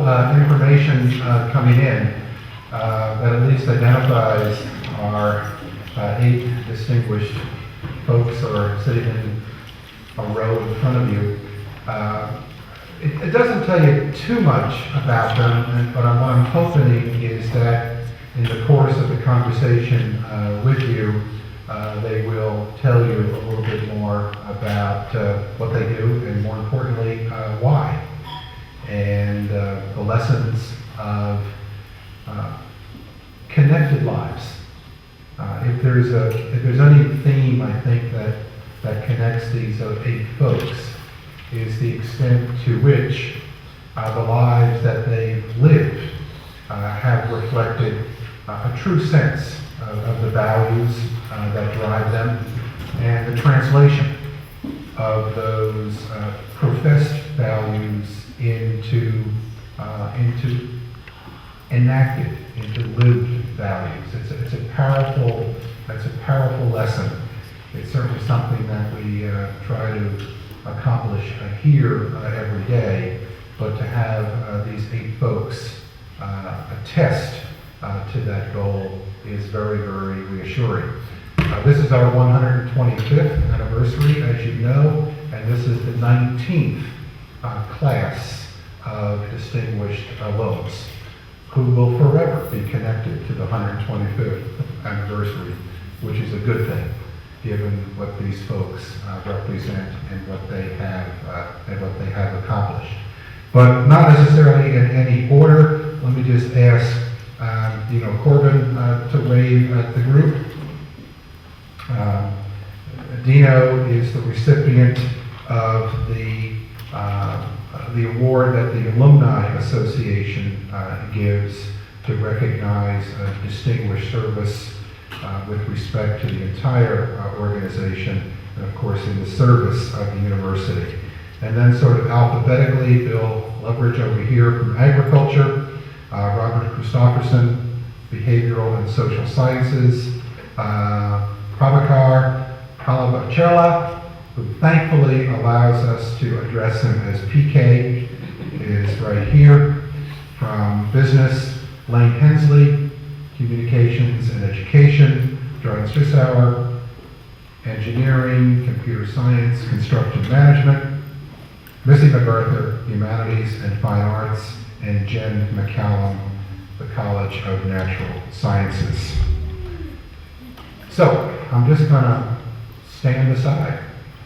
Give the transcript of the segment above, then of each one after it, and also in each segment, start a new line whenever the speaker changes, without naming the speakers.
information coming in that at least identifies our 8 distinguished folks who are sitting in a row in front of you. It doesn't tell you too much about them, but what I'm hoping is that in the course of the conversation with you, they will tell you a little bit more about what they do, and more importantly, why, and the lessons of connected lives. If there's any theme, I think that connects these 8 folks is the extent to which the lives that they've lived have reflected a true sense of the values that drive them, and the translation of those professed values into enacted, into lived values. It's a powerful lesson. It's certainly something that we try to accomplish here every day, but to have these 8 folks attest to that goal is very, very reassuring. This is our 125th anniversary, as you know, and this is the 19th class of distinguished alums who will forever be connected to the 125th anniversary, which is a good thing, given what these folks represent and what they have accomplished. But not necessarily in any order. Let me just ask Corbin to wave at the group. Dino is the recipient of the award that the Alumni Association gives to recognize distinguished service with respect to the entire organization, and of course in the service of the university. And then sort of alphabetically, Bill Leverage over here from Agriculture, Robert Christofferson, Behavioral and Social Sciences, Prabhakar Palavachela, who thankfully allows us to address him as PK, is right here. From Business, Lane Hensley, Communications and Education, Jordan Swissauer, Engineering, Computer Science, Construction Management, Missy MacArthur, Humanities and Fine Arts, and Jen McCallum, the College of Natural Sciences. So, I'm just going to stand aside,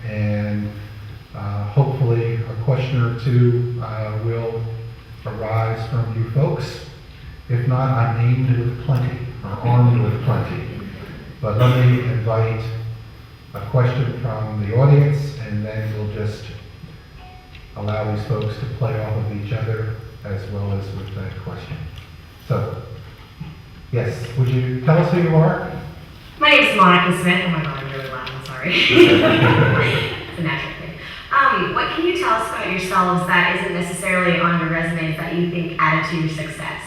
and hopefully a question or two will arise from you folks. If not, I'm aimed with plenty, or armed with plenty. But let me invite a question from the audience, and then we'll just allow these folks to play off of each other as well as with that question. So, yes, would you tell us who you are?
My name is Monica Smith. Oh my God, I'm really loud. I'm sorry. It's a natural thing. What can you tell us about yourselves that isn't necessarily on your resumes that you think added to your success?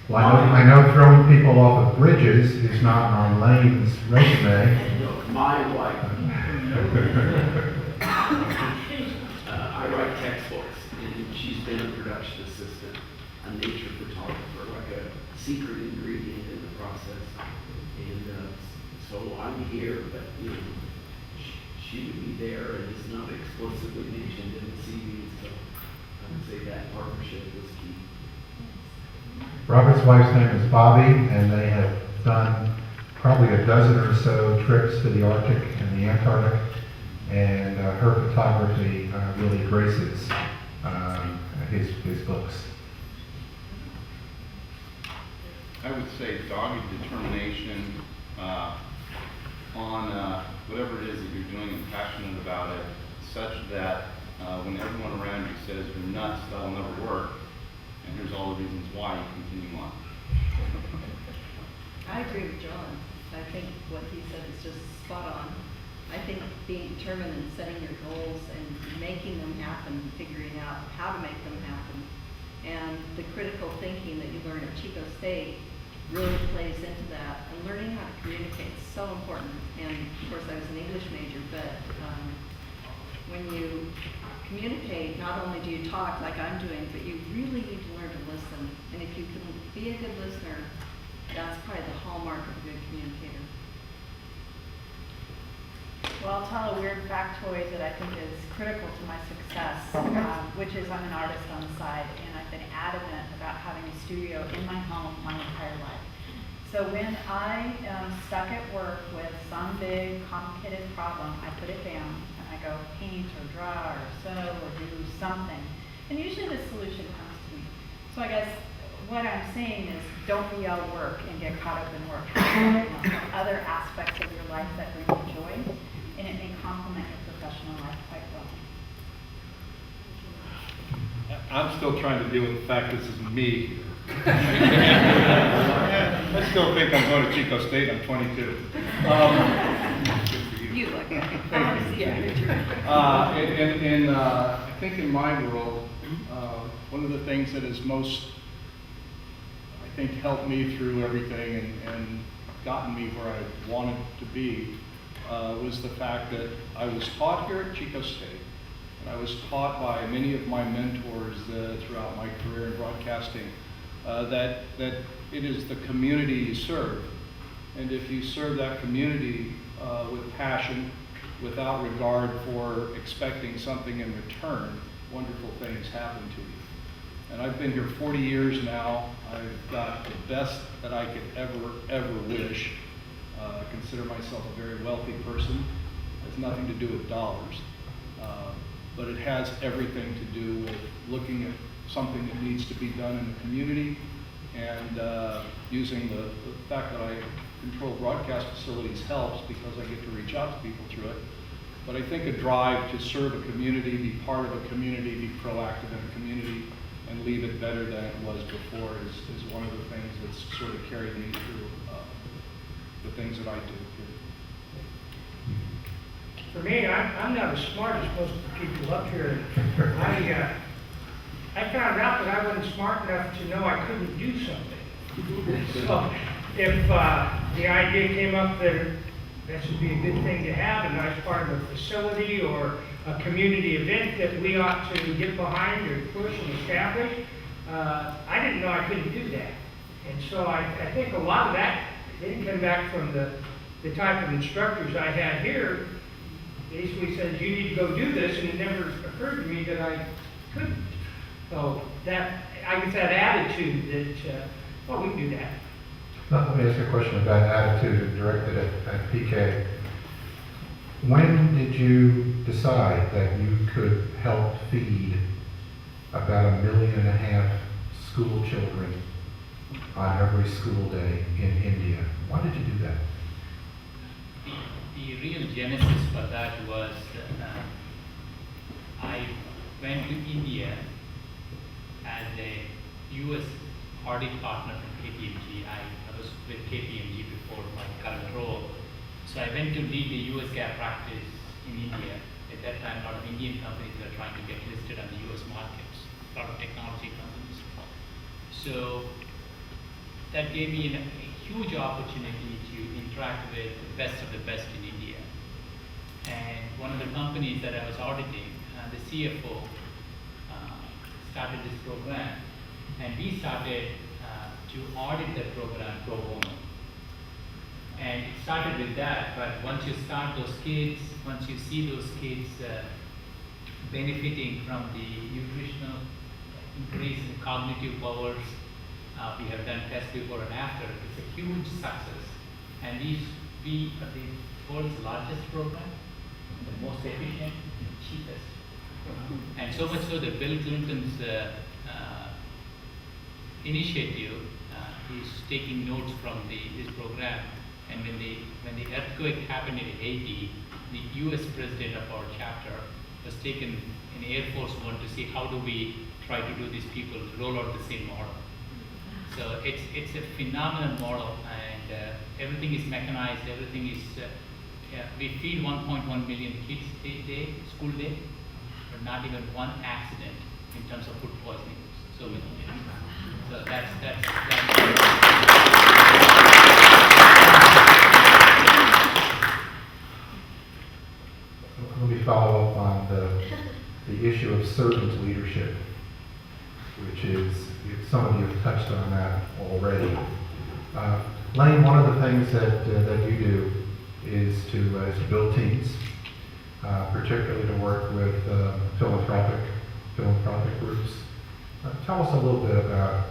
Well, I know throwing people off of bridges is not on Lane's resume.
My wife. I write textbooks, and she's been a production assistant, a nature photographer, like a secret ingredient in the process. And so I'm here, but she would be there, and it's not explicitly mentioned in the CV. So I would say that partnership was key.
Robert's wife's name is Bobby, and they have done probably a dozen or so trips to the Arctic and the Antarctic, and her photography really graces his books.
I would say dogged determination on whatever it is that you're doing and passionate about it, such that when everyone around you says you're nuts, that'll never work, and here's all the reasons why, you continue on.
I agree with John. I think what he said is just spot on. I think being determined and setting your goals and making them happen, figuring out how to make them happen, and the critical thinking that you learn at Chico State really plays into that. And learning how to communicate is so important. And of course, I was an English major, but communicate, not only do you talk like I'm doing, but you really need to learn to listen. And if you can be a good listener, that's probably the hallmark of a good communicator.
Well, I'll tell a weird factoid that I think is critical to my success, which is I'm an artist on the side, and I've been adamant about having a studio in my home my entire life. So when I am stuck at work with some big, complicated problem, I put it down and I go paint or draw or sew or do something. And usually the solution comes to me. So I guess what I'm saying is don't be all work and get caught up in work. Have other aspects of your life that bring you joy, and it may complement your professional life quite well.
I'm still trying to deal with the fact this is me. I still think I'm going to Chico State. I'm 22. Good for you.
You look at it.
I think in my world, one of the things that has most, I think, helped me through everything and gotten me where I wanted to be was the fact that I was taught here at Chico State, and I was taught by many of my mentors throughout my career in broadcasting that it is the community you serve. And if you serve that community with passion, without regard for expecting something in return, wonderful things happen to you. And I've been here 40 years now. I've got the best that I could ever wish. I consider myself a very wealthy person. It has nothing to do with dollars. But it has everything to do with looking at something that needs to be done in the community and using the fact that I control broadcast facilities helps because I get to reach out to people through it. But I think a drive to serve a community, be part of a community, be proactive in a community, and leave it better than it was before is one of the things that's sort of carried me through the things that I do.
For me, I'm not as smart as most of the people up here. I found out that I wasn't smart enough to know I couldn't do something. So if the idea came up that this would be a good thing to have, a nice part of a facility or a community event that we ought to get behind or push and establish, I didn't know I couldn't do that. And so I think a lot of that didn't come back from the type of instructors I had here. Basically says, you need to go do this, and it never occurred to me that I couldn't. So that, I guess that attitude that, well, we can do that.
Now, let me ask you a question about attitude directed at PK. When did you decide that you could help feed about 1.5 million school children on every school day in India? Why did you do that?
The real genesis for that was I went to India as a U.S. audit partner from KPMG. I was with KPMG before my current role. So I went to lead the U.S. GAAP practice in India. At that time, a lot of Indian companies were trying to get listed on the U.S. markets, a lot of technology companies. So that gave me a huge opportunity to interact with the best of the best in India. And one of the companies that I was auditing, the CFO, started this program, and we started to audit that program pro bono. And it started with that, but once you start those kids, once you see those kids benefiting from the nutritional increase in cognitive powers, we have done tests before and after. It's a huge success. And we are the world's largest program, the most efficient and cheapest. And so much so that Bill Clinton's initiative is taking notes from this program. And when the earthquake happened in Haiti, the U.S. president of our chapter was taken in Air Force One to see how do we try to do these people to roll out the same model. So it's a phenomenal model, and everything is mechanized. Everything is we feed 1.1 million kids a day, school day, but not even one accident in terms of food poisoning. So that's.
Let me follow up on the issue of servant leadership, which is, some of you have touched on that already. Lane, one of the things that you do is to build teams, particularly to work with philanthropic groups. Tell us a little bit about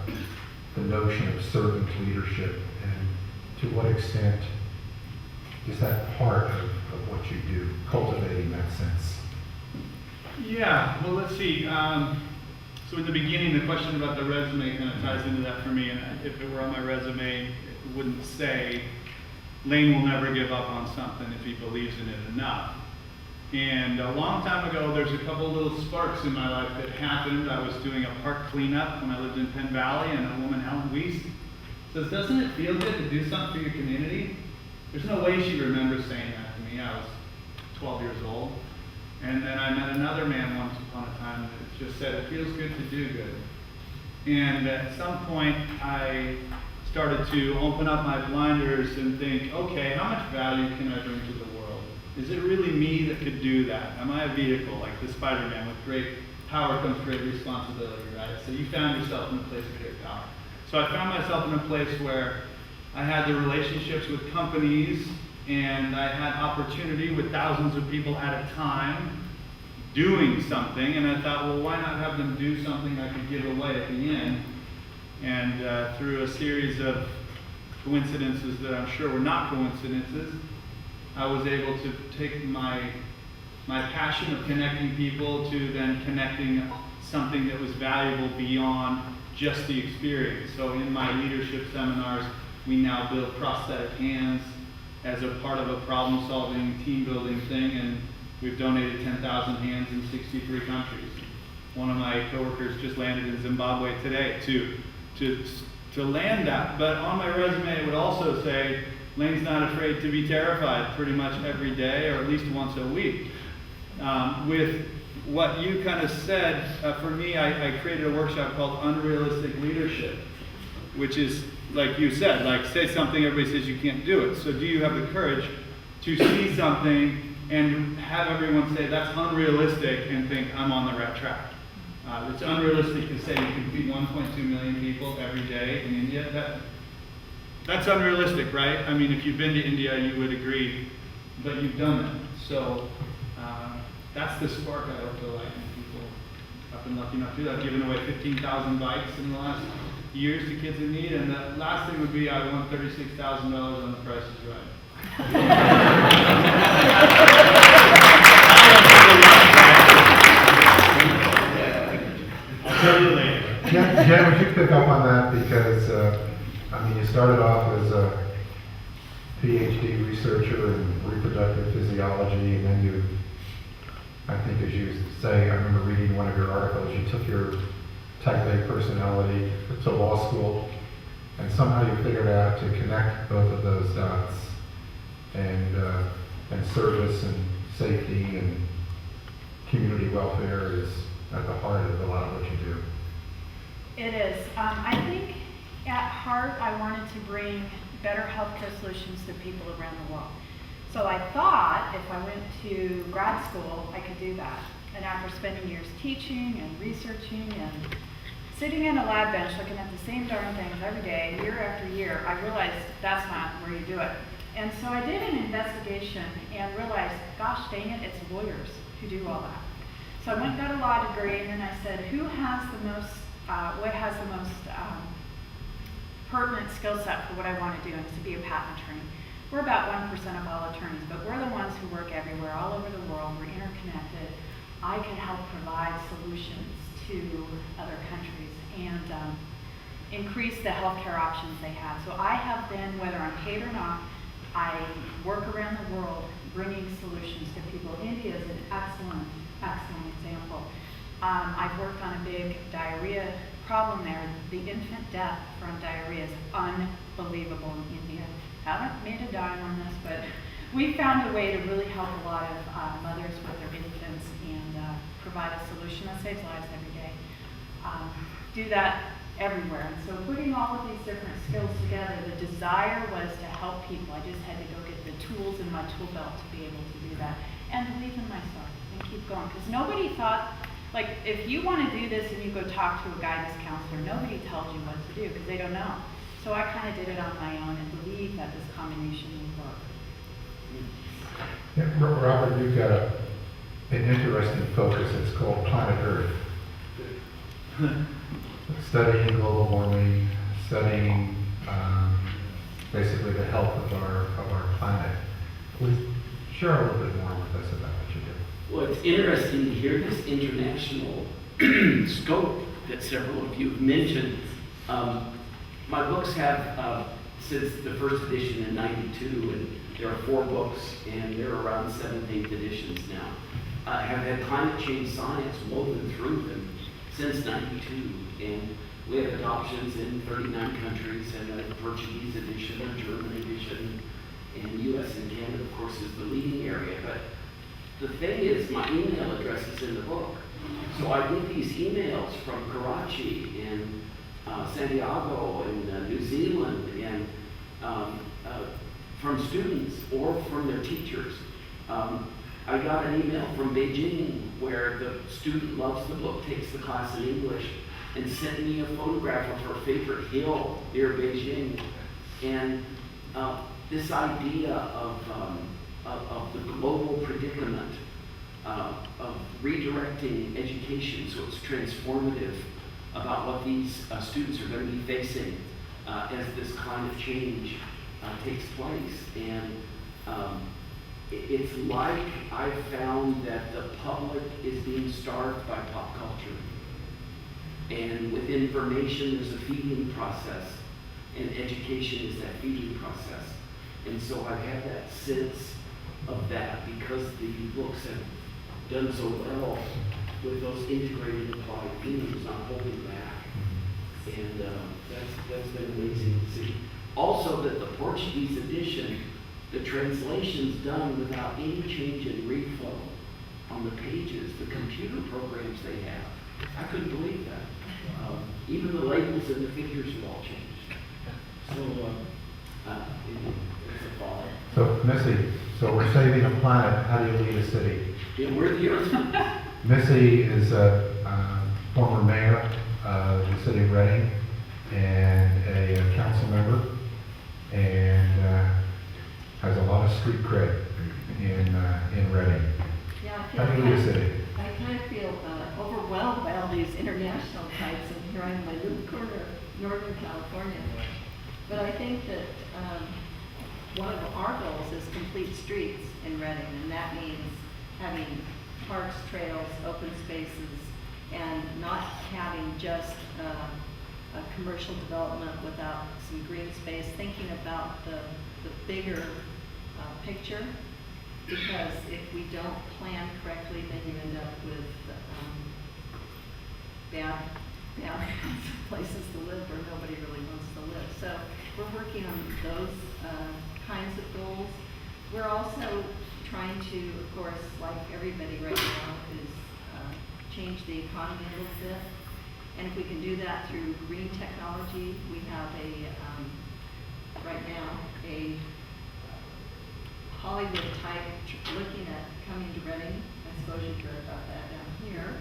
the notion of servant leadership and to what extent is that part of what you do, cultivating that sense?
Yeah, well, let's see. So in the beginning, the question about the resume kind of ties into that for me. And if it were on my resume, it wouldn't say, Lane will never give up on something if he believes in it enough. And a long time ago, there's a couple little sparks in my life that happened. I was doing a park cleanup when I lived in Penn Valley, and a woman, Helen Weiss, says, "Doesn't it feel good to do something for your community?" There's no way she remembers saying that to me. I was 12 years old. And then I met another man once upon a time that just said, "It feels good to do good." And at some point, I started to open up my blinders and think, okay, how much value can I bring to the world? Is it really me that could do that? Am I a vehicle like the Spider-Man? With great power comes great responsibility, right? So you found yourself in a place of great power. So I found myself in a place where I had the relationships with companies, and I had opportunity with thousands of people at a time doing something, and I thought, well, why not have them do something I could give away at the end? And through a series of coincidences that I'm sure were not coincidences, I was able to take my passion of connecting people to then connecting something that was valuable beyond just the experience. So in my leadership seminars, we now build prosthetic hands as a part of a problem-solving, team-building thing, and we've donated 10,000 hands in 63 countries. One of my coworkers just landed in Zimbabwe today to land that, but on my resume it would also say, Lane's not afraid to be terrified pretty much every day, or at least once a week. With what you kind of said, for me, I created a workshop called Unrealistic Leadership, which is, like you said, like say something, everybody says you can't do it. So do you have the courage to see something and have everyone say that's unrealistic and think I'm on the right track? It's unrealistic to say you can feed 1.2 million people every day in India. That's unrealistic, right? I mean, if you've been to India, you would agree, but you've done that. So that's the spark I hope to light in people. I've been lucky enough to do that. I've given away 15,000 bikes in the last years to kids in need, and the last thing would be I won $36,000 on The Price is Right. I'll tell you later.
Jen, would you pick up on that? Because, you started off as a PhD researcher in reproductive physiology, and then you, I think as you say, I remember reading one of your articles, you took your type A personality to law school, and somehow you figured out to connect both of those dots, and service and safety and community welfare is at the heart of a lot of what you do.
It is. I think at heart I wanted to bring better healthcare solutions to people around the world. So I thought if I went to grad school, I could do that. And after spending years teaching and researching and sitting in a lab bench looking at the same darn things every day, year after year, I realized that's not where you do it. And so I did an investigation and realized, gosh dang it, it's lawyers who do all that. So I went and got a law degree, and then I said, who has the most, what has the most pertinent skill set for what I want to do, and it's to be a patent attorney. We're about 1% of all attorneys, but we're the ones who work everywhere, all over the world. We're interconnected. I can help provide solutions to other countries and increase the healthcare options they have. So I have been, whether I'm paid or not, I work around the world bringing solutions to people. India is an excellent example. I've worked on a big diarrhea problem there. The infant death from diarrhea is unbelievable in India. Haven't made a dime on this, but we found a way to really help a lot of mothers with their infants and provide a solution that saves lives every day. Do that everywhere. And so putting all of these different skills together, the desire was to help people. I just had to go get the tools in my tool belt to be able to do that. and believe in myself and keep going. Because nobody thought, like, if you want to do this and you go talk to a guidance counselor, nobody tells you what to do because they don't know. So I kind of did it on my own and believed that this combination would work.
Yeah, Robert, you've got an interesting focus. It's called Planet Earth. Studying global warming, studying basically the health of our planet. Please share a little bit more with us about what you do.
Well, it's interesting to hear this international scope that several of you have mentioned. My books have, since the first edition in '92, and there are 4 books, and they're around 7th, 8th editions now, have had climate change science woven through them since '92. And we have adoptions in 39 countries, and a Portuguese edition, a German edition, and US and Canada, of course, is the leading area. But the thing is, my email address is in the book. So I get these emails from Karachi and Santiago and New Zealand and from students or from their teachers. I got an email from Beijing where the student loves the book, takes the class in English, and sent me a photograph of her favorite hill near Beijing. And this idea of the global predicament, of redirecting education so it's transformative about what these students are going to be facing as this climate change takes place. And it's like I've found that the public is being starved by pop culture. And with information, there's a feeding process, and education is that feeding process. And so I've had that sense of that because the books have done so well with those integrated applied themes, not holding back. And that's been amazing to see. Also that the Portuguese edition, the translation's done without any change in read flow on the pages, the computer programs they have. I couldn't believe that. Even the labels and the figures have all changed. So it's a thought.
So, Missy, so we're saving a planet. How do you lead a city?
Yeah, we're the earth.
Missy is a former mayor of the city of Reading and a council member, and has a lot of street cred in Reading.
Yeah, I
How do you lead a city?
I kind of feel overwhelmed by all these international types, and here I am in my little corner of Northern California. But I think that one of our goals is complete streets in Reading, and that means having parks, trails, open spaces, and not having just a commercial development without some green space, thinking about the bigger picture. Because if we don't plan correctly, then you end up with bad places to live where nobody really wants to live. So we're working on those kinds of goals. We're also trying to, of course, like everybody right now, is change the economy a little bit. And if we can do that through green technology, we have right now, a Hollywood type looking at coming to Reading. I suppose you've heard about that down here.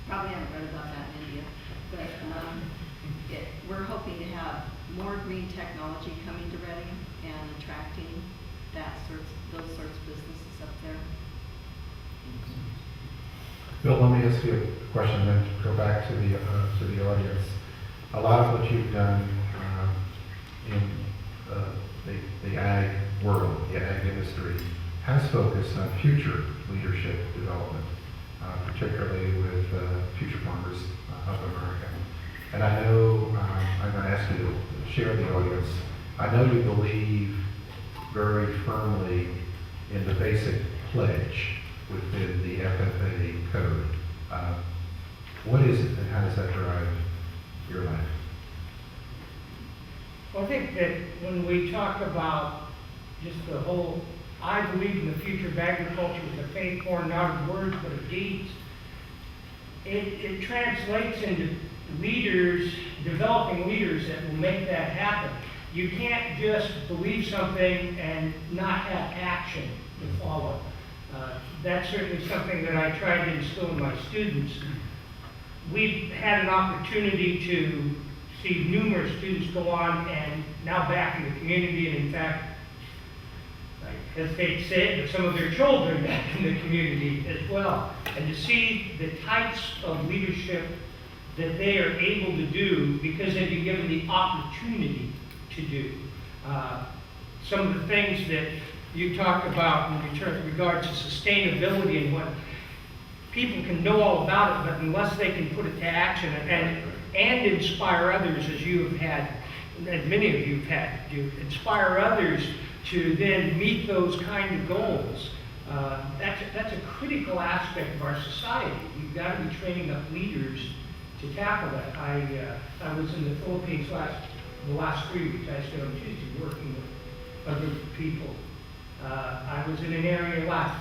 Probably haven't read about that in India. But we're hoping to have more green technology coming to Reading and attracting those sorts of businesses up there.
Bill, let me ask you a question, then go back to the audience. A lot of what you've done in the ag world, the ag industry, has focused on future leadership development, particularly with future farmers of America. And I know, I'm going to ask you to share the audience, I know you believe very firmly in the basic pledge within the FFA code. What is it and how does that drive your life?
Well, I think that when we talk about just the whole, I believe in the future of agriculture with a faith born not of words but of deeds, it translates into leaders, developing leaders that will make that happen. You can't just believe something and not have action to follow. That's certainly something that I try to instill in my students. We've had an opportunity to see numerous students go on and now back in the community, and in fact, I hesitate to say it, but some of their children back in the community as well. And to see the types of leadership that they are able to do because they've been given the opportunity to do. Some of the things that you talk about in regards to sustainability and what people can know all about it, but unless they can put it to action and inspire others, as you have had, as many of you have had, you inspire others to then meet those kind of goals. That's a critical aspect of our society. You've got to be training up leaders to tackle that. I was in the Philippines the last 3 weeks. I stayed on Tuesday working with a group of people. I was in an area last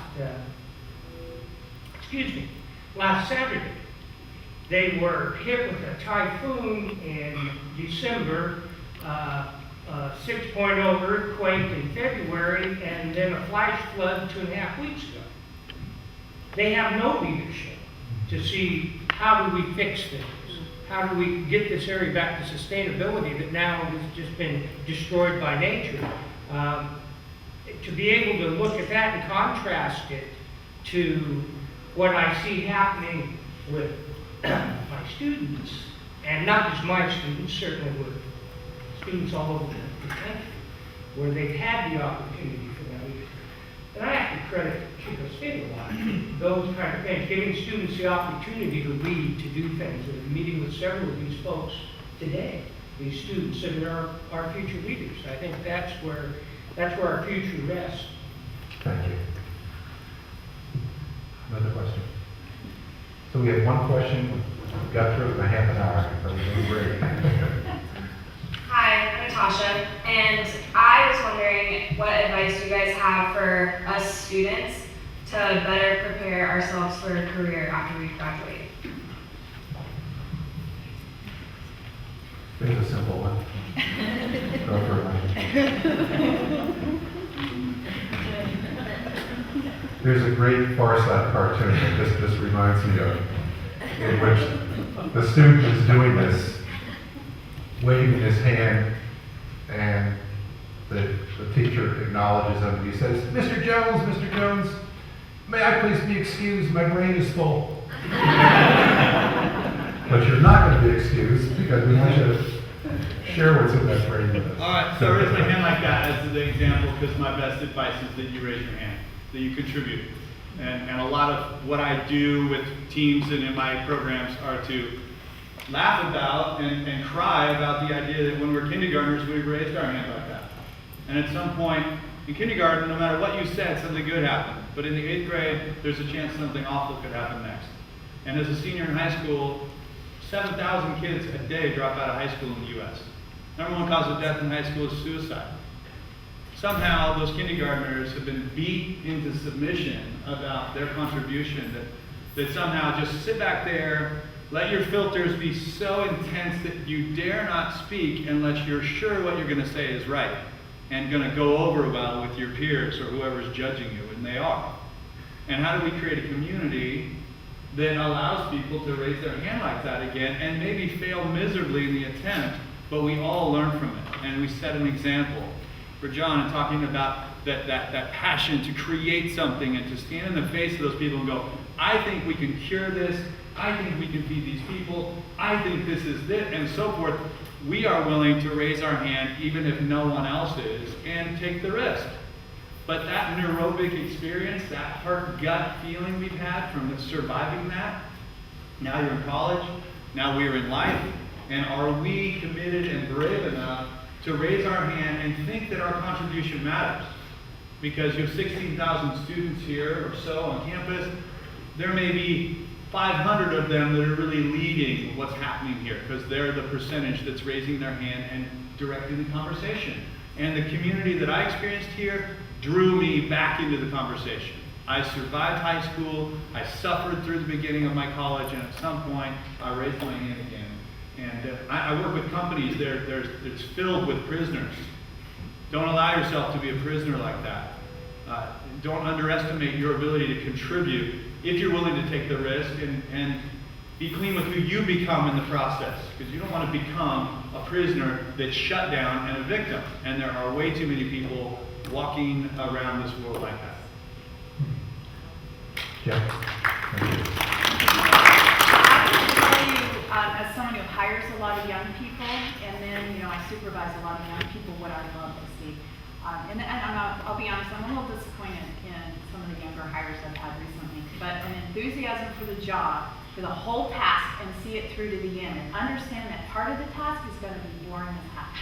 Saturday. They were hit with a typhoon in December, 6.0 earthquake in February, and then a flash flood 2.5 weeks ago. They have no leadership to see how do we fix things? How do we get this area back to sustainability that now has just been destroyed by nature? To be able to look at that and contrast it to what I see happening with my students, and not just my students, certainly with students all over the country, where they've had the opportunity for that leadership. And I have to credit Chico State a lot, those kind of things, giving students the opportunity to lead, to do things. And meeting with several of these folks today, these students, and they're our future leaders. I think that's where our future rests.
Thank you. Another question? So we have one question. We got through it in a half an hour, so we're doing great.
Hi, I'm Natasha, and I was wondering what advice you guys have for us students to better prepare ourselves for a career after we graduate.
Here's a simple one. Go for it, Mike. There's a great Far Side cartoon that this reminds me of, in which the student is doing this, waving his hand, and the teacher acknowledges him. He says, "Mr. Jones, may I please be excused? My brain is full." But you're not going to be excused because we want you to share what's in that brain with us.
All right, so I raise my hand like that as an example because my best advice is that you raise your hand, that you contribute. And a lot of what I do with teams and in my programs are to laugh about and cry about the idea that when we're kindergartners, we raised our hand like that. And at some point in kindergarten, no matter what you said, something good happened. But in the 8th grade, there's a chance something awful could happen next. And as a senior in high school, 7,000 kids a day drop out of high school in the U.S. Number one cause of death in high school is suicide. Somehow those kindergartners have been beat into submission about their contribution, that somehow just sit back there, let your filters be so intense that you dare not speak unless you're sure what you're going to say is right and going to go over well with your peers or whoever's judging you, and they are. And how do we create a community that allows people to raise their hand like that again and maybe fail miserably in the attempt, but we all learn from it and we set an example. For John, and talking about that passion to create something and to stand in the face of those people and go, I think we can cure this, I think we can feed these people, I think this is it, and so forth. We are willing to raise our hand even if no one else is and take the risk. But that neurobic experience, that heart-gut feeling we've had from surviving that, now you're in college, now we're in life, and are we committed and brave enough to raise our hand and think that our contribution matters? Because you have 16,000 students here or so on campus, there may be 500 of them that are really leading what's happening here because they're the percentage that's raising their hand and directing the conversation. And the community that I experienced here drew me back into the conversation. I survived high school, I suffered through the beginning of my college, and at some point I raised my hand again. And I work with companies, it's filled with prisoners. Don't allow yourself to be a prisoner like that. don't underestimate your ability to contribute if you're willing to take the risk and be clean with who you become in the process. Because you don't want to become a prisoner that's shut down and a victim. And there are way too many people walking around this world like that.
Jeff? Thank you.
I can tell you, as someone who hires a lot of young people, and then, you know, I supervise a lot of young people, what I love to see. I'll be honest, I'm a little disappointed in some of the younger hires I've had recently, but an enthusiasm for the job, for the whole task, and see it through to the end, and understand that part of the task is going to be boring as heck.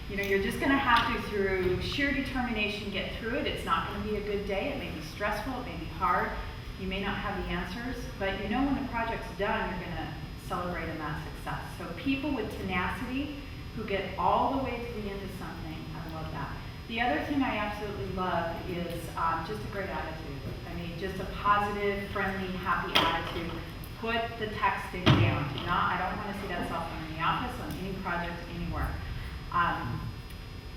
You know, you're just going to have to, through sheer determination, get through it. It's not going to be a good day. It may be stressful. It may be hard. You may not have the answers, but you know when the project's done, you're going to celebrate in that success. So people with tenacity who get all the way to the end of something, I love that. The other thing I absolutely love is just a great attitude. I mean, just a positive, friendly, happy attitude. Put the texting down. I don't want to see that cell phone in the office, on any project, anywhere.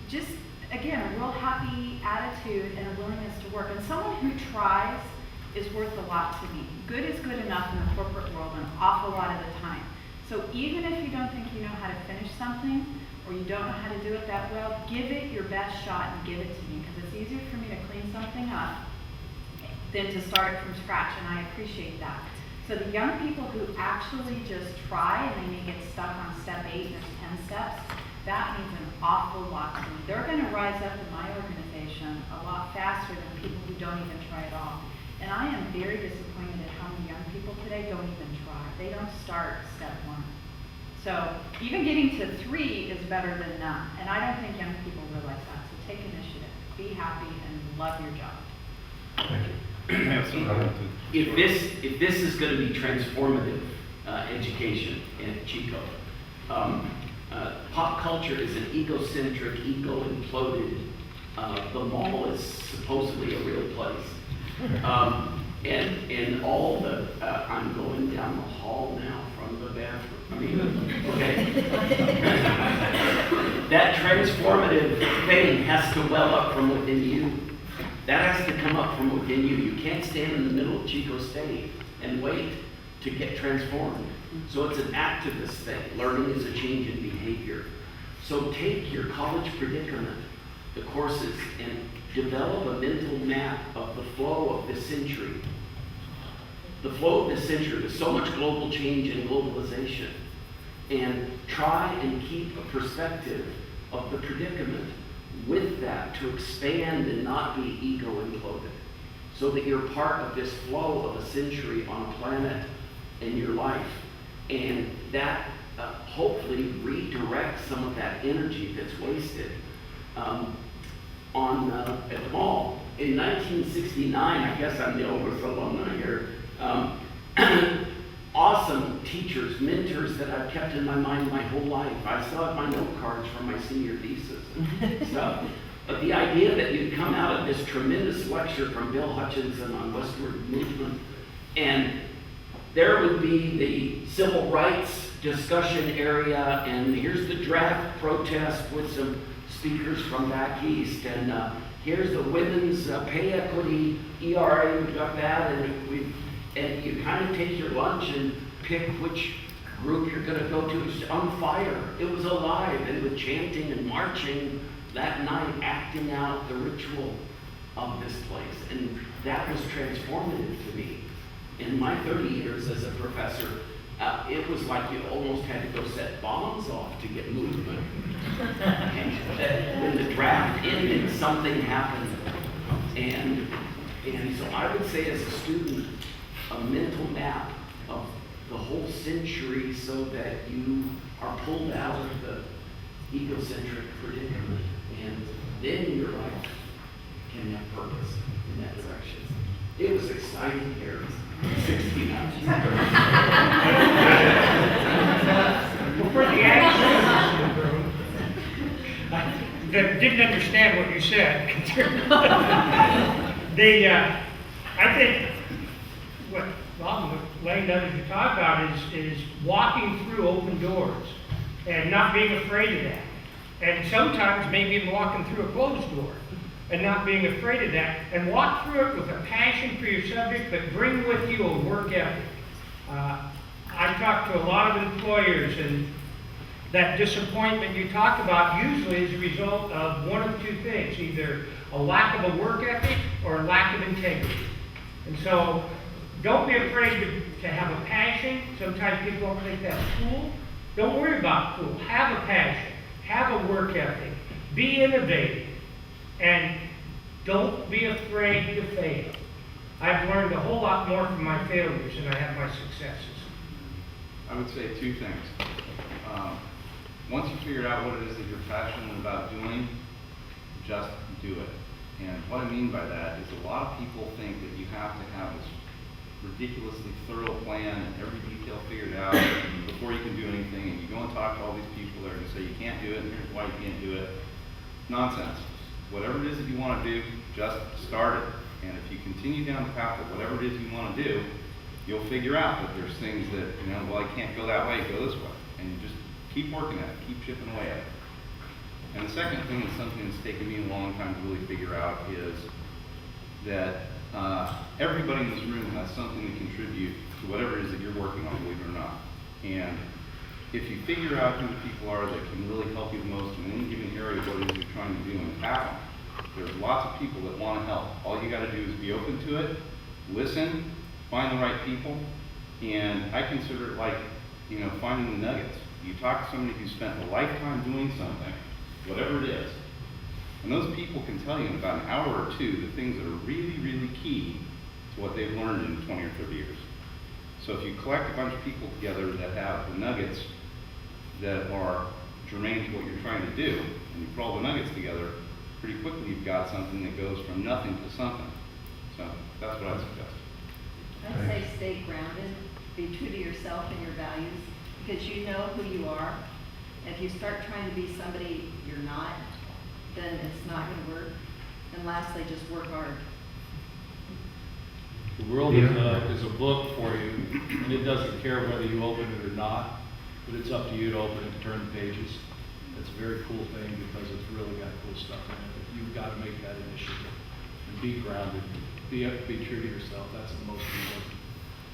Just, again, a real happy attitude and a willingness to work. And someone who tries is worth a lot to me. Good is good enough in the corporate world an awful lot of the time. So even if you don't think you know how to finish something, or you don't know how to do it that well, give it your best shot and give it to me, because it's easier for me to clean something up than to start it from scratch, and I appreciate that. So the young people who actually just try, and they may get stuck on step 8, and there's 10 steps, that means an awful lot to me. They're going to rise up in my organization a lot faster than people who don't even try at all. And I am very disappointed at how many young people today don't even try. They don't start step 1. So even getting to 3 is better than none. And I don't think young people realize that. So take initiative, be happy, and love your job.
Thank you.
If this is going to be transformative education at Chico, pop culture is an egocentric, ego-imploded. The mall is supposedly a real place. And all the, I'm going down the hall now from the bathroom. I mean, okay. That transformative thing has to well up from within you. That has to come up from within you. You can't stand in the middle of Chico State and wait to get transformed. So it's an activist thing. Learning is a change in behavior. So take your college predicament, the courses, and develop a mental map of the flow of this century. The flow of this century, there's so much global change and globalization. And try and keep a perspective of the predicament with that to expand and not be ego imploded. So that you're part of this flow of a century on a planet in your life. And that hopefully redirects some of that energy that's wasted at the mall. In 1969, I guess I'm the oldest alumni here, awesome teachers, mentors that I've kept in my mind my whole life. I still have my note cards from my senior thesis and stuff. But the idea that you'd come out of this tremendous lecture from Bill Hutchinson on Westward Movement, and there would be the civil rights discussion area, and here's the draft protest with some speakers from back east, and here's the women's pay equity, ERA, we've got that, and you kind of take your lunch and pick which group you're going to go to. It's on fire. It was alive, and with chanting and marching that night, acting out the ritual of this place. And that was transformative to me. In my 30 years as a professor, it was like you almost had to go set bombs off to get movement. And when the draft ended, something happened. And so I would say as a student, a mental map of the whole century so that you are pulled out of the egocentric predicament. And then your life can have purpose in that direction. It was exciting here. 69.
For the actors that didn't understand what you said, I think what Bob and Lane and others are talking about is walking through open doors and not being afraid of that. And sometimes maybe even walking through a closed door. and not being afraid of that, and walk through it with a passion for your subject, but bring with you a work ethic. I talk to a lot of employers, and that disappointment you talk about usually is a result of one of two things, either a lack of a work ethic or a lack of integrity. And so, don't be afraid to have a passion. Sometimes people don't think that's cool. Don't worry about cool. Have a passion. Have a work ethic. Be innovative. And don't be afraid to fail. I've learned a whole lot more from my failures than I have my successes.
I would say two things. Once you figure out what it is that you're passionate about doing, just do it. And what I mean by that is a lot of people think that you have to have this ridiculously thorough plan and every detail figured out before you can do anything, and you go and talk to all these people that are going to say you can't do it, and here's why you can't do it. Nonsense. Whatever it is that you want to do, just start it. And if you continue down the path of whatever it is you want to do, you'll figure out that there's things that, well, I can't go that way, go this way. And you just keep working at it, keep chipping away at it. And the second thing is something that's taken me a long time to really figure out is that everybody in this room has something to contribute to whatever it is that you're working on, believe it or not. And if you figure out who the people are that can really help you the most in any given area of what it is you're trying to do and have them, there's lots of people that want to help. All you got to do is be open to it, listen, find the right people, and I consider it like, finding the nuggets. You talk to somebody who's spent a lifetime doing something, whatever it is, and those people can tell you in about an hour or two the things that are really, really key to what they've learned in 20 or 30 years. So if you collect a bunch of people together that have the nuggets that are germane to what you're trying to do, and you put all the nuggets together, pretty quickly you've got something that goes from nothing to something. So that's what I'd suggest.
I'd say stay grounded, be true to yourself and your values, because you know who you are. If you start trying to be somebody you're not, then it's not going to work. And lastly, just work hard.
The world is a book for you, and it doesn't care whether you open it or not, but it's up to you to open it and turn the pages. It's a very cool thing because it's really got cool stuff in it. But you've got to make that initiative and be grounded. Be true to yourself. That's the most important.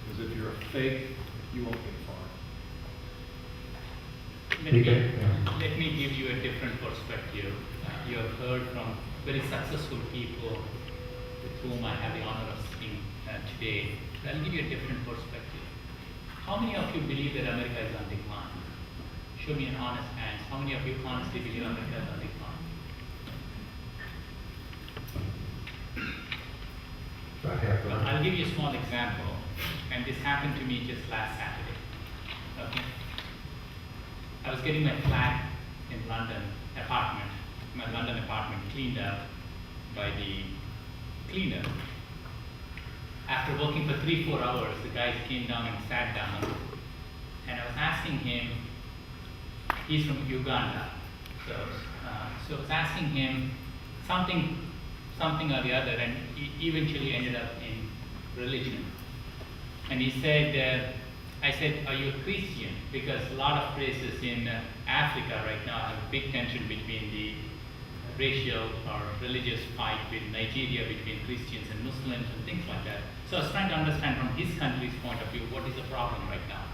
Because if you're a fake, you won't get far.
Let me give you a different perspective. You have heard from very successful people with whom I have the honor of speaking today. I'll give you a different perspective. How many of you believe that America is on decline? Show me an honest hands. How many of you honestly believe America is on decline? Well, I'll give you a small example, and this happened to me just last Saturday. Okay. I was getting my flat in London apartment, my London apartment cleaned up by the cleaner. After working for 3-4 hours, the guys came down and sat down, and I was asking him, he's from Uganda, so I was asking him something or the other, and he eventually ended up in religion. And he said, I said, are you a Christian? Because a lot of places in Africa right now have a big tension between the racial or religious fight with Nigeria between Christians and Muslims and things like that. So I was trying to understand from his country's point of view, what is the problem right now?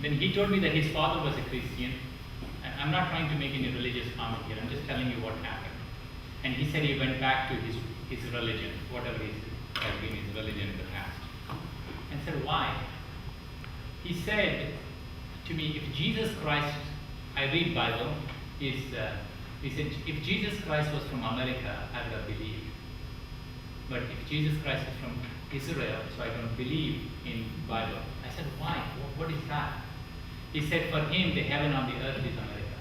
Then he told me that his father was a Christian. And I'm not trying to make any religious comment here, I'm just telling you what happened. And he said he went back to his religion, whatever has been his religion in the past. And said, why? He said to me, if Jesus Christ, I read Bible, he said, if Jesus Christ was from America, I would have believed. But if Jesus Christ is from Israel, so I don't believe in Bible. I said, why? What is that? He said, for him, the heaven on the earth is America.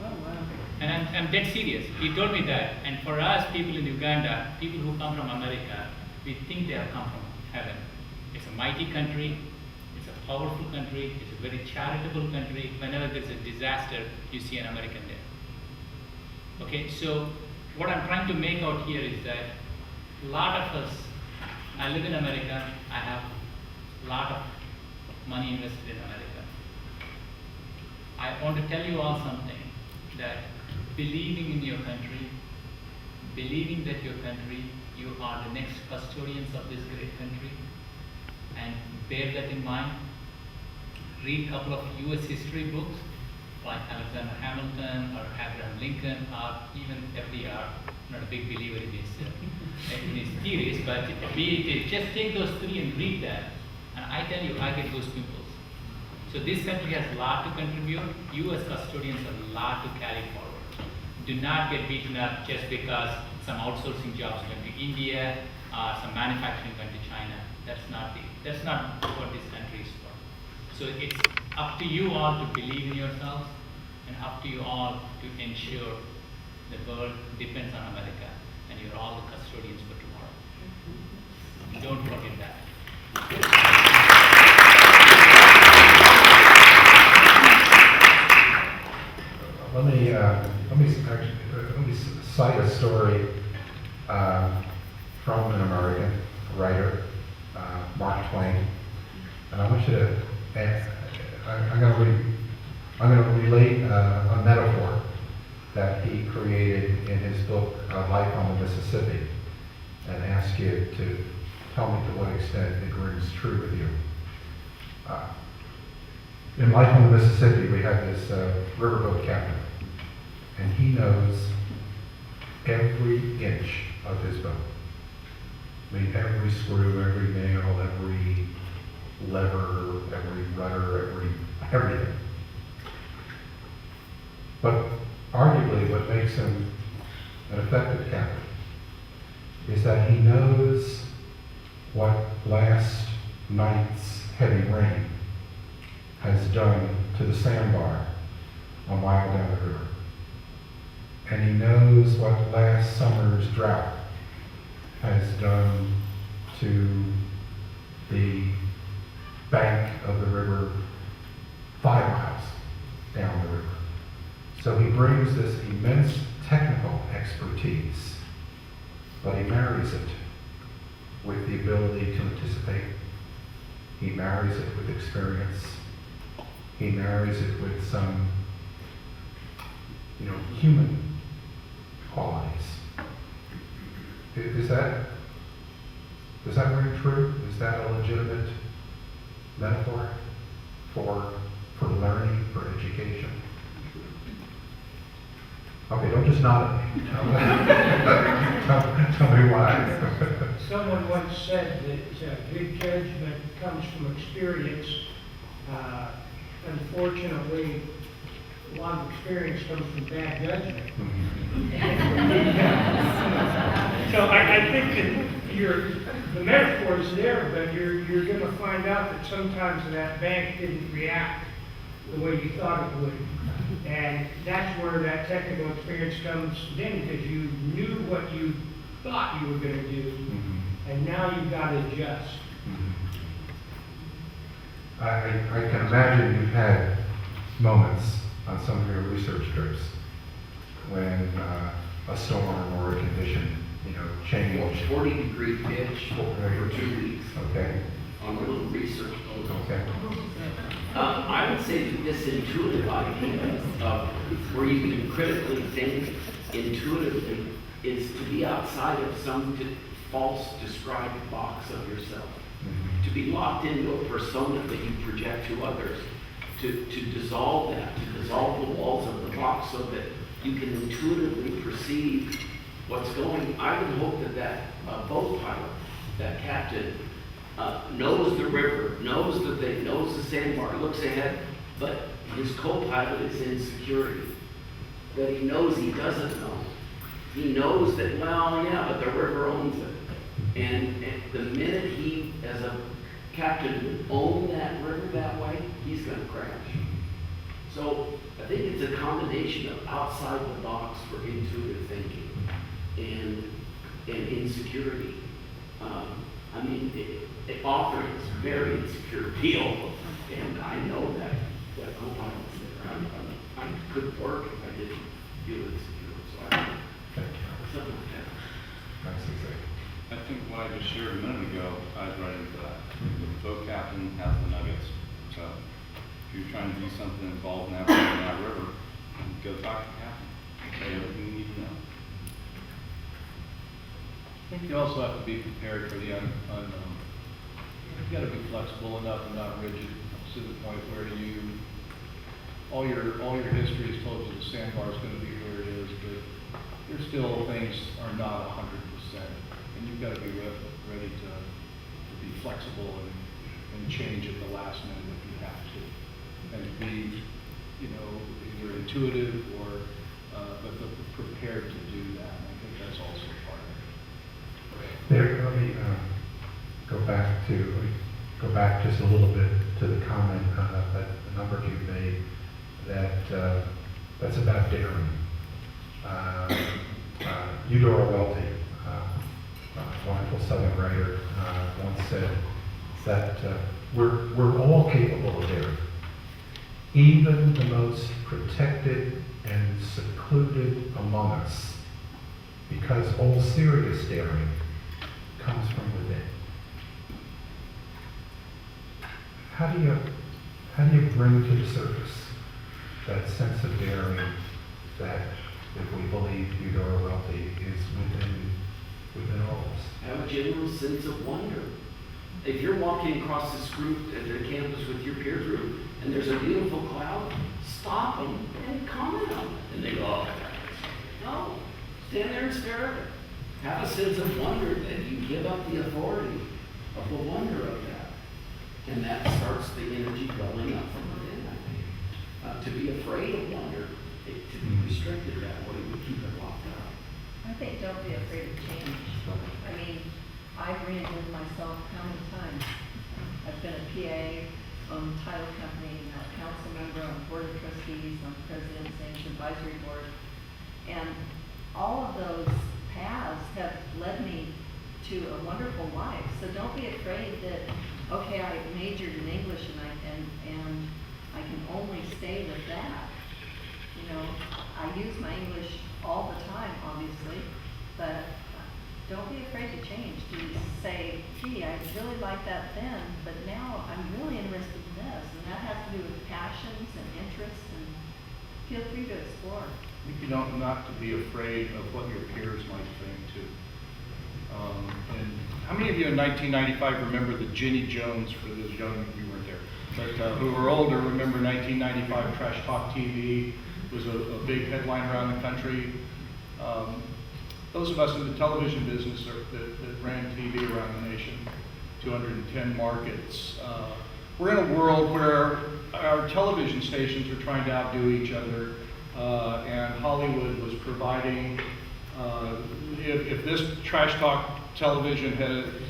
Oh, wow.
And I'm dead serious. He told me that. And for us, people in Uganda, people who come from America, we think they have come from heaven. It's a mighty country. It's a powerful country. It's a very charitable country. Whenever there's a disaster, you see an American there. Okay, so what I'm trying to make out here is that a lot of us, I live in America, I have a lot of money invested in America. I want to tell you all something, that believing in your country, believing that your country, you are the next custodians of this great country, and bear that in mind. Read a couple of US history books like Alexander Hamilton or Abraham Lincoln or even FDR. I'm not a big believer in his theories, but just take those three and read that, and I tell you, I get those pimples. So this country has a lot to contribute. You as custodians have a lot to carry forward. Do not get beaten up just because some outsourcing jobs went to India, some manufacturing went to China. That's not what this country is for. So it's up to you all to believe in yourselves, and up to you all to ensure the world depends on America, and you're all the custodians for tomorrow. Don't forget that.
Let me cite a story from an American writer, Mark Twain, and I want you to. I'm going to relate a metaphor that he created in his book Life on the Mississippi, and ask you to tell me to what extent it rings true with you. In Life on the Mississippi, we have this riverboat captain, and he knows every inch of his boat. I mean, every screw, every nail, every lever, every rudder, everything. But arguably what makes him an effective captain is that he knows what last night's heavy rain has done to the sandbar a mile down the river. And he knows what last summer's drought has done to the bank of the river 5 miles down the river. So he brings this immense technical expertise, but he marries it with the ability to anticipate. He marries it with experience. He marries it with some, human qualities. Does that ring true? Is that a legitimate metaphor for learning, for education? Okay, don't just nod at me. Tell me why.
Someone once said that good judgment comes from experience. Unfortunately, a lot of experience comes from bad judgment. So I think that the metaphor is there, but you're going to find out that sometimes that bank didn't react the way you thought it would. And that's where that technical experience comes in, because you knew what you thought you were going to do, and now you've got to adjust.
I can imagine you've had moments on some of your research trips when a storm or a condition, changed.
40-degree pitch for 2 weeks
Okay.
on a little research boat.
Okay.
I would say that this intuitive idea of where you can critically think intuitively is to be outside of some false described box of yourself. To be locked into a persona that you project to others, to dissolve that, to dissolve the walls of the box so that you can intuitively perceive what's going. I would hope that boat pilot, that captain, knows the river, knows the thing, knows the sandbar, looks ahead, but his co-pilot is in security. That he knows he doesn't know. He knows that, but the river owns it. And the minute he, as a captain, would own that river that way, he's going to crash. So I think it's a combination of outside the box for intuitive thinking and insecurity. It offers very insecure appeal, and I know that co-pilot's there. I couldn't work if I didn't feel insecure. So something like that.
That's exactly.
I think what I just shared a minute ago ties right into that. The boat captain has the nuggets. So if you're trying to do something involved in that river, go talk to the captain. Say everything you need to know.
think you also have to be prepared for the unknown. You gotta be flexible enough and not rigid to the point where all your history has told you the sandbar is gonna be where it is, but there's still things are not 100%. And you've gotta be ready to be flexible and change at the last minute if you have to. And be, either intuitive or, but prepared to do that. And I think that's also part of it.
There, let me go back just a little bit to the comment that a number of you made, that that's about daring. Eudora Welty, a wonderful Southern writer, once said that we're all capable of daring. Even the most protected and secluded among us, because all serious daring comes from within. How do you bring to the surface that sense of daring that, if we believe Eudora Welty, is within all of us?
Have a genuine sense of wonder. If you're walking across this group at the campus with your peer group, and there's a beautiful cloud, stop them and comment on it. And they go, oh, no, stand there and stare at it. Have a sense of wonder that you give up the authority of the wonder of that. And that starts the energy building up from within, I think. To be afraid of wonder, to be restricted that way, would keep it locked up.
I think don't be afraid of change. I mean, I've reinvented myself how many times? I've been a PA on title company, a council member on board of trustees, on president's advisory board. And all of those paths have led me to a wonderful life. So don't be afraid that, okay, I majored in English and I can only stay with that. I use my English all the time, obviously, but don't be afraid to change. To say, gee, I really liked that then, but now I'm really interested in this. And that has to do with passions and interests, and feel free to explore.
I think you don't not to be afraid of what your peers might think too. And how many of you in 1995 remember the Jenny Jones, for those young, you weren't there, but who are older remember 1995 Trash Talk TV was a big headline around the country. Those of us in the television business that ran TV around the nation, 210 markets, we're in a world where our television stations are trying to outdo each other, and Hollywood was providing, if this Trash Talk television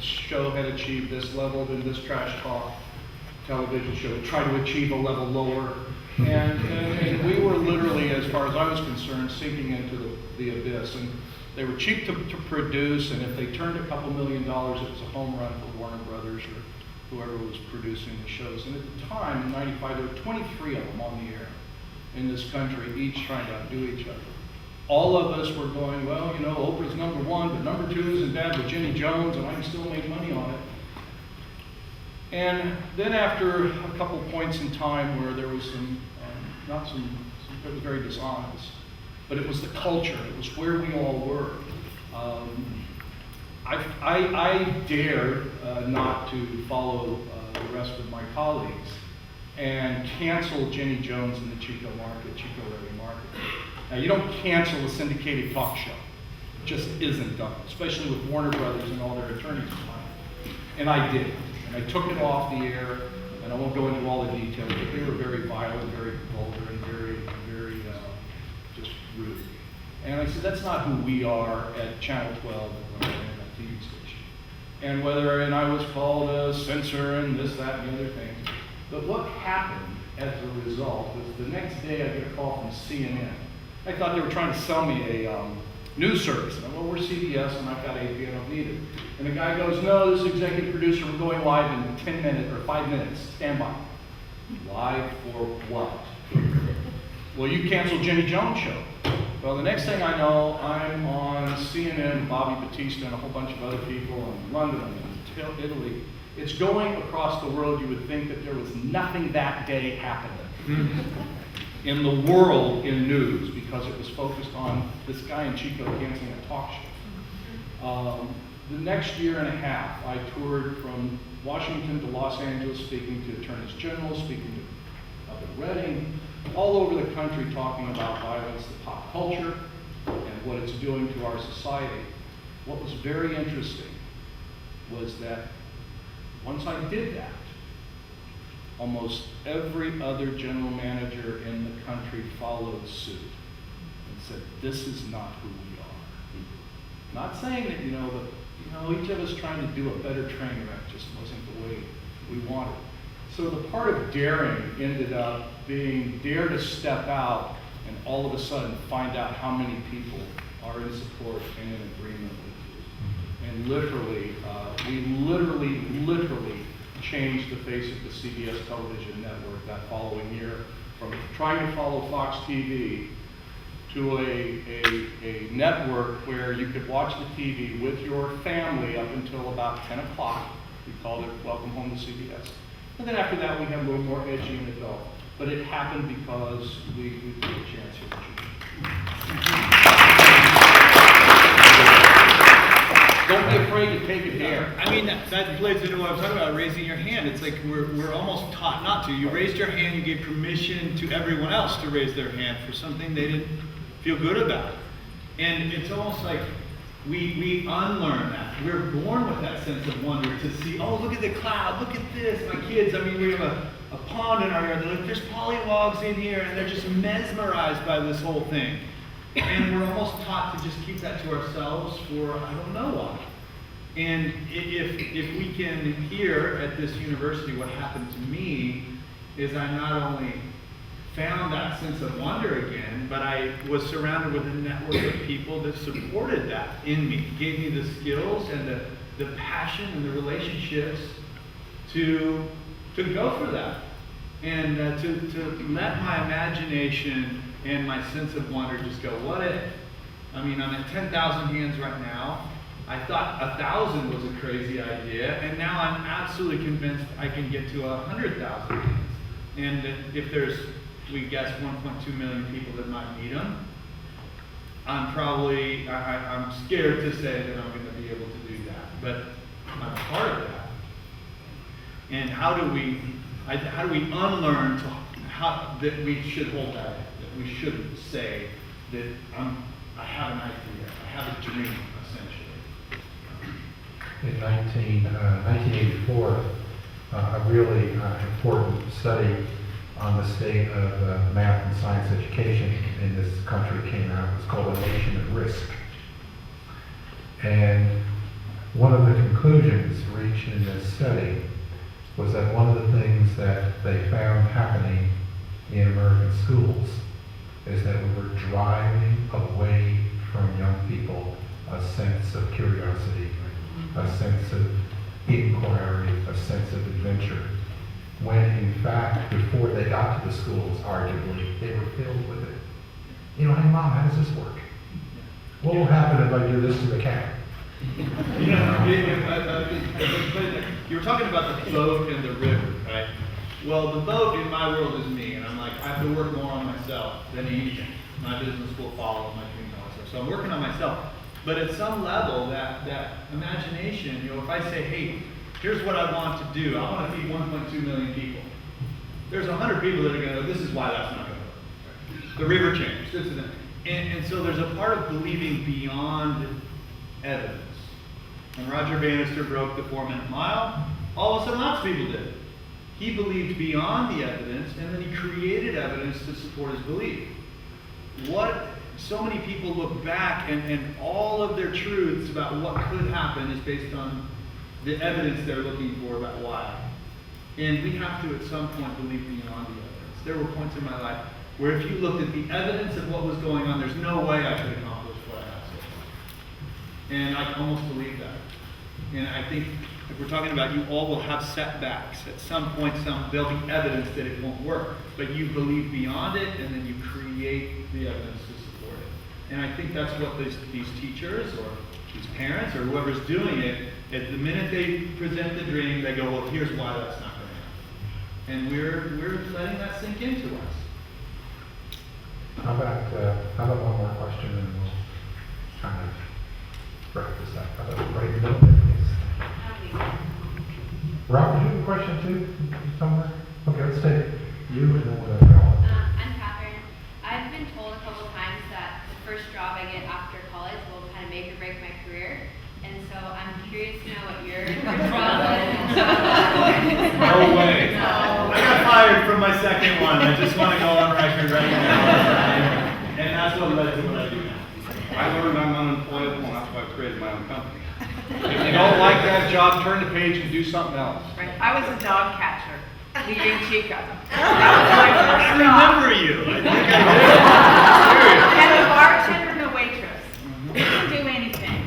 show had achieved this level, then this Trash Talk television show would try to achieve a level lower. And we were literally, as far as I was concerned, sinking into the abyss. And they were cheap to produce, and if they turned a couple $1 million, it was a home run for Warner Brothers or whoever was producing the shows. And at the time, in '95, there were 23 of them on the air in this country, each trying to outdo each other. All of us were going, well, Oprah's number one, but number two isn't bad with Jenny Jones, and I can still make money on it. And then after a couple points in time where there was it was very dishonest, but it was the culture, it was where we all were. I dared not to follow the rest of my colleagues and cancel Jenny Jones in the Chico area market. Now, you don't cancel a syndicated talk show. It just isn't done, especially with Warner Brothers and all their attorneys behind it. And I did. And I took it off the air, and I won't go into all the details, but they were very violent, very vulgar, and very just rude. And I said, that's not who we are at Channel 12 when I ran that TV station. And I was called a censor and this, that, and the other thing. But what happened as a result was the next day I get a call from CNN. I thought they were trying to sell me a news service. And I went, well, we're CBS and I've got AP, I don't need it. And the guy goes, no, this executive producer, we're going live in 10 minutes or 5 minutes, stand by. Live for what? Well, you canceled Jenny Jones' show. Well, the next thing I know, I'm on CNN with Bobby Batista and a whole bunch of other people in London and Italy. It's going across the world. You would think that there was nothing that day happening in the world in news because it was focused on this guy in Chico canceling a talk show. The next year and a half, I toured from Washington to Los Angeles, speaking to attorneys general, speaking to up in Reading, all over the country, talking about violence, the pop culture, and what it's doing to our society. What was very interesting was that once I did that, almost every other general manager in the country followed suit and said, this is not who we are. Not saying that, each of us trying to do a better train wreck just wasn't the way we wanted. So the part of daring ended up being dare to step out and all of a sudden find out how many people are in support and in agreement with you. And literally, we literally changed the face of the CBS television network that following year, from trying to follow Fox TV to a network where you could watch the TV with your family up until about 10 o'clock. We called it Welcome Home to CBS. And then after that, we had a little more edgy and adult. But it happened because we took a chance here. Don't be afraid to take a dare.
I mean, that plays into what I was talking about, raising your hand. It's like we're almost taught not to. You raised your hand, you gave permission to everyone else to raise their hand for something they didn't feel good about. And it's almost like we unlearn that. We're born with that sense of wonder to see, oh, look at the cloud, look at this. My kids, we have a pond in our yard. They're like, there's pollywogs in here, and they're just mesmerized by this whole thing. And we're almost taught to just keep that to ourselves for I don't know why. And if we can hear at this university, what happened to me is I not only found that sense of wonder again, but I was surrounded with a network of people that supported that in me, gave me the skills and the passion and the relationships to go for that. And to let my imagination and my sense of wonder just go, what if? I'm at 10,000 hands right now. I thought 1,000 was a crazy idea, and now I'm absolutely convinced I can get to 100,000 hands. And if there's, we guess, 1.2 million people that might need them, I'm scared to say that I'm going to be able to do that, but I'm part of that. And how do we unlearn that we should hold that? We shouldn't say that I have an idea, I have a dream, essentially.
In 1984, a really important study on the state of math and science education in this country came out. It was called A Nation at Risk. And one of the conclusions reached in this study was that one of the things that they found happening in American schools is that we were driving away from young people a sense of curiosity, a sense of inquiry, a sense of adventure, when in fact, before they got to the schools, arguably, they were filled with it. Hey Mom, how does this work? What will happen if I do this to the cat?
You were talking about the boat and the river, right? Well, the boat in my world is me, and I'm like, I have to work more on myself than anything. My business will follow, my dreams and all that stuff. So I'm working on myself. But at some level, that imagination, if I say, hey, here's what I want to do. I want to feed 1.2 million people. There's 100 people that are going to go, this is why that's not going to work. The river changed. This is it. And so there's a part of believing beyond evidence. When Roger Bannister broke the 4-minute mile, all of a sudden lots of people did. He believed beyond the evidence, and then he created evidence to support his belief. So many people look back, and all of their truths about what could happen is based on the evidence they're looking for about why. And we have to, at some point, believe beyond the evidence. There were points in my life where if you looked at the evidence of what was going on, there's no way I could accomplish what I have so far. And I almost believe that. And I think if we're talking about you all will have setbacks. At some point, there'll be evidence that it won't work. But you believe beyond it, and then you create the evidence to support it. And I think that's what these teachers or these parents or whoever's doing it, at the minute they present the dream, they go, well, here's why that's not going to happen. And we're letting that sink into us.
How about one more question, and we'll kind of practice that. How about right in the middle? Yes. Rob, did you have a question too, somewhere? Okay, let's take you and then we'll go to Alan.
I'm Catherine. I've been told a couple times that the first job I get after college will kind of make or break my career. And so I'm curious to know what your first job was.
No way. I got fired from my second one. I just want to go on record right now. And that's what led to what I do now.
I learned I'm unemployable, and that's why I created my own company.
If you don't like that job, turn the page and do something else.
Right. I was a dog catcher, leaving Chico. That was my first
I
job.
remember you. I think
And a bartender and a waitress. They can do anything.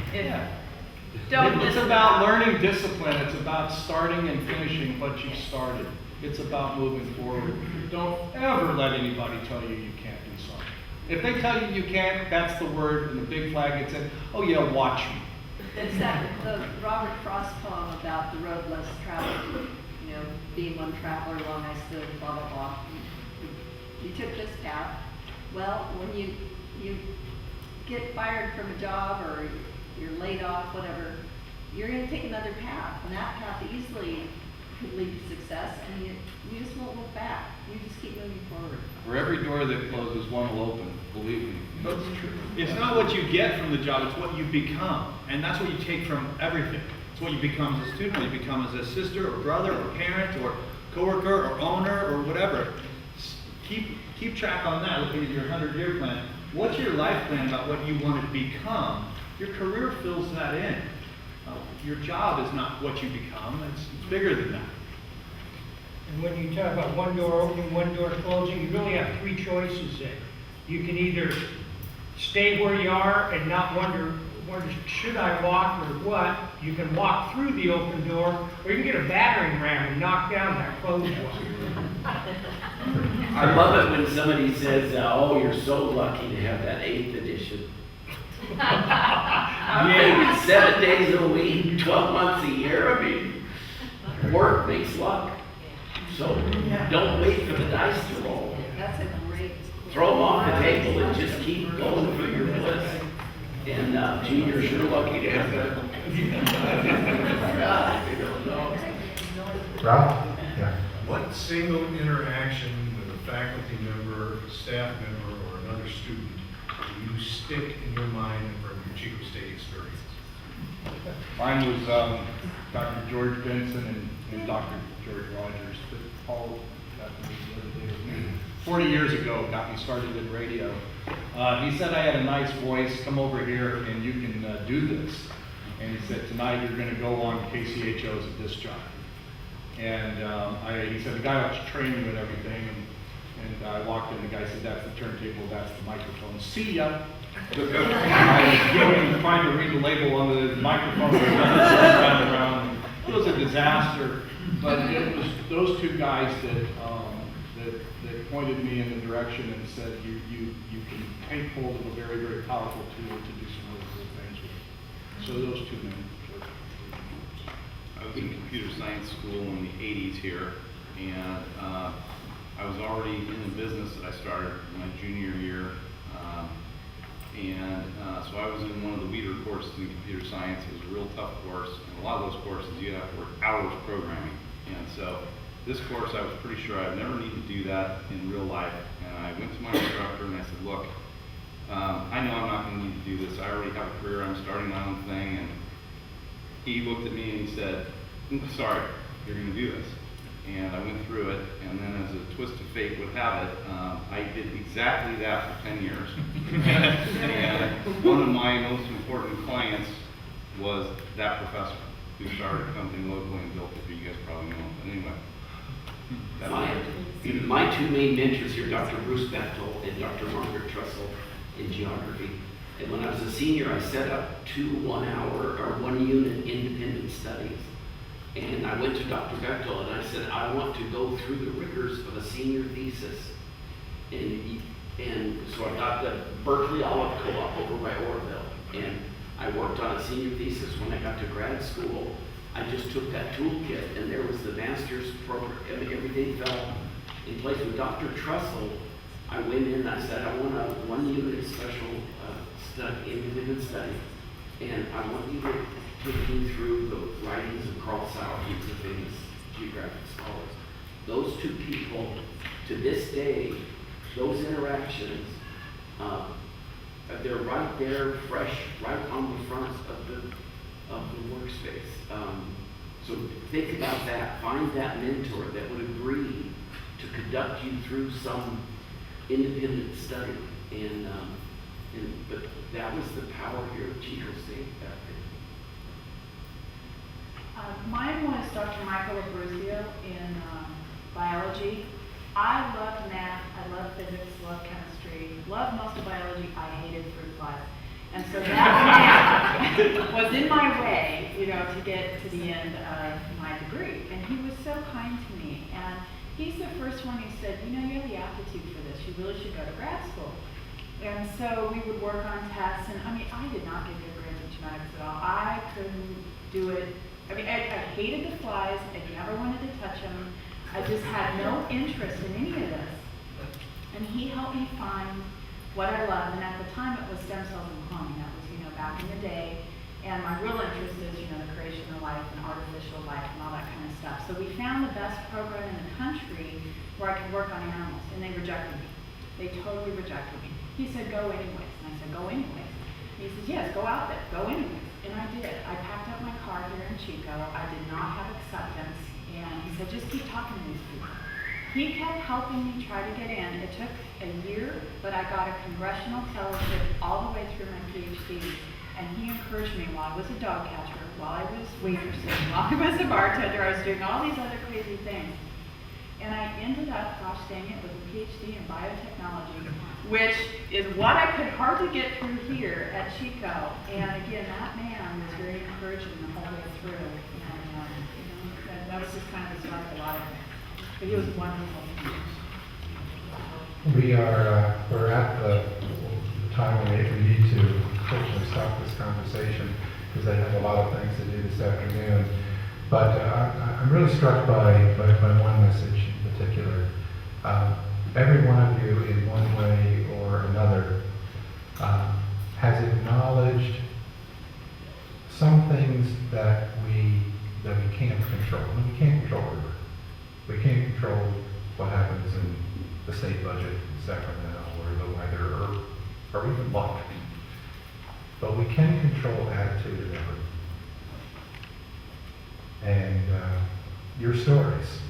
Don't
It's
listen.
about learning discipline. It's about starting and finishing what you started. It's about moving forward. Don't ever let anybody tell you you can't do something. If they tell you you can't, that's the word, and the big flag gets in. Oh yeah, watch me.
It's that, the Robert Frost poem about the road less traveled, you know, being one traveler long I stood, blah, blah, blah. You took this path. Well, when you get fired from a job or you're laid off, whatever, you're gonna take another path, and that path easily could lead to success, and you just won't look back. You just keep moving forward.
For every door that closes, one will open, believe me.
That's true. It's not what you get from the job, it's what you become. And that's what you take from everything. It's what you become as a student, what you become as a sister or brother or parent or coworker or owner or whatever. Keep track on that, looking at your 100-year plan. What's your life plan about what you want to become? Your career fills that in. Your job is not what you become, it's bigger than that.
And when you talk about one door opening, one door closing, you really have three choices there. You can either stay where you are and not wonder should I walk or what. You can walk through the open door, or you can get a battering ram and knock down that closed one.
I love it when somebody says, oh, you're so lucky to have that 8th edition. Maybe 7 days a week, 12 months a year. I mean, work makes luck. So don't wait for the dice to roll.
That's a great.
Throw them off the table and just keep going for your bliss. And gee, you're sure lucky to have that. I don't know.
Ralph? Yeah.
What single interaction with a faculty member, staff member, or another student do you stick in your mind from your Chico State experience?
Mine was Dr. George Benson and Dr. George Rogers. But Paul got me the other day with me. 40 years ago, got me started in radio. He said I had a nice voice. Come over here and you can do this. And he said, tonight you're going to go on KCHO as a disc jockey. And he said, the guy ought to train you and everything. And I walked in, the guy said, that's the turntable, that's the microphone. See ya. I was trying to read the label on the microphone. Around. It was a disaster. But it was those two guys that pointed me in the direction and said, you can take hold of a very, very powerful tool to do some really cool things with. So those two men.
I was in computer science school in the 80s here, and I was already in the business that I started my junior year. So I was in one of the leader courses in computer science. It was a real tough course, and a lot of those courses you have to work hours programming. And so this course, I was pretty sure I'd never need to do that in real life. And I went to my instructor and I said, look, I know I'm not going to need to do this. I already have a career. I'm starting my own thing. And he looked at me and he said, sorry, you're going to do this. And I went through it, and then as a twist of fate would have it, I did exactly that for 10 years. And one of my most important clients was that professor who started a company locally and built it. You guys probably know him. But anyway.
My two main mentors here, Dr. Bruce Bechtel and Dr. Margaret Trussell in geography. And when I was a senior, I set up 2 1-hour or 1-unit independent studies. And I went to Dr. Bechtel and I said, I want to go through the rigors of a senior thesis. And so I got the Berkeley Olive Co-op over by Orville. And I worked on a senior thesis. When I got to grad school, I just took that toolkit and there was the master's program. Everything fell in place. With Dr. Trussell, I went in and I said, I want a 1-unit special study, independent study. And I want you to take me through the writings of Carl Sauer, who's a famous geographic scholar. Those two people, to this day, those interactions, they're right there, fresh, right on the front of the workspace. So think about that. Find that mentor that would agree to conduct you through some independent study. But that was the power here of Chico State back then.
Mine was Dr. Michael Abruzio in biology. I loved math, I loved physics, loved chemistry, loved most of biology. I hated fruit flies. And so that man was in my way, to get to the end of my degree. And he was so kind to me. And he's the first one who said, you have the aptitude for this. You really should go to grad school. And so we would work on tests. And I did not get good grades in genetics at all. I couldn't do it. I hated the flies. I never wanted to touch them. I just had no interest in any of this. And he helped me find what I loved. And at the time, it was stem cells and cloning. That was, back in the day. And my real interest is, the creation of life and artificial life and all that kind of stuff. So we found the best program in the country where I could work on animals. And they rejected me. They totally rejected me. He said, go anyways. And I said, go anyways. And he says, yes, go out there. Go anyways. And I did. I packed up my car here in Chico. I did not have acceptance. And he said, just keep talking to these people. He kept helping me try to get in. It took a year, but I got a congressional fellowship all the way through my PhD. And he encouraged me while I was a dog catcher, while I was waitressing, while I was a bartender. I was doing all these other crazy things. And I ended up, staying it with a PhD in biotechnology, which is what I could hardly get through here at Chico. And again, that man was very encouraging the whole way through. And that was just kind of the start of a lot of things. But he was wonderful.
We're at the time we need to unfortunately stop this conversation because I have a lot of things to do this afternoon. But I'm really struck by one message in particular. Every one of you, in one way or another, has acknowledged some things that we can't control. We can't control it. We can't control what happens in the state budget in Sacramento, or the weather, or even luck. But we can control attitude and effort. And your stories.